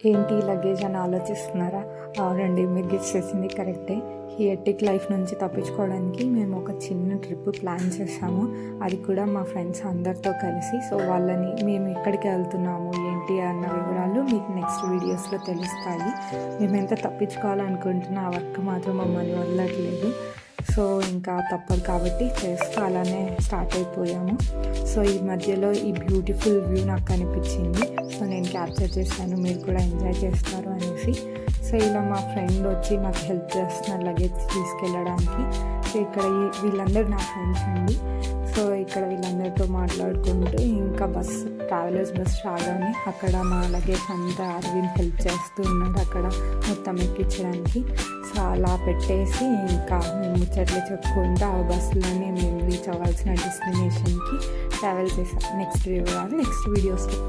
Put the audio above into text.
ఏంటి లగేజ్ అని ఆలోచిస్తున్నారా? అవునండి, మీరు గెస్ చేసింది కరెక్టే. ఈ హెక్టిక్ లైఫ్ నుంచి తప్పించుకోవడానికి మేము ఒక చిన్న ట్రిప్ ప్లాన్ చేసాము. అది కూడా మా ఫ్రెండ్స్ అందరితో కలిసి. సో వాళ్ళని మేము ఎక్కడికి వెళ్తున్నాము ఏంటి అన్న వివరాలు మీకు నెక్స్ట్ వీడియోస్లో తెలుస్తాయి. మేము ఎంత తప్పించుకోవాలనుకుంటున్నా ఆ వర్క్ మాత్రం మమ్మల్ని వదలట్లేదు. సో ఇంకా తప్పదు కాబట్టి చేస్తూ అలానే స్టార్ట్ అయిపోయాము. సో ఈ మధ్యలో ఈ బ్యూటిఫుల్ వ్యూ నాకు కనిపించింది. సో నేను క్యాప్చర్ చేశాను, మీరు కూడా ఎంజాయ్ చేస్తారు అనేసి. సో ఇలా మా ఫ్రెండ్ వచ్చి మాకు హెల్ప్ చేస్తున్నారు లగేజ్ తీసుకెళ్ళడానికి. సో ఇక్కడ వీళ్ళందరూ నా ఫ్రెండ్స్ అండి. సో ఇక్కడ వీళ్ళందరితో మాట్లాడుకుంటూ ఇంకా ట్రావెలర్స్ బస్ రాగానే అక్కడ మా లగేజ్ అంతా అరవింద్ హెల్ప్ చేస్తూ ఉన్నాడు అక్కడ మొత్తం ఎక్కించడానికి. సో అలా పెట్టేసి ఇంకా మేము ముచ్చట్లు చెప్పుకుంటూ ఆ బస్సులోనే మేము రీచ్ అవ్వాల్సిన డెస్టినేషన్కి ట్రావెల్ చేసాం. నెక్స్ట్ వివరాలు నెక్స్ట్ వీడియోస్లో.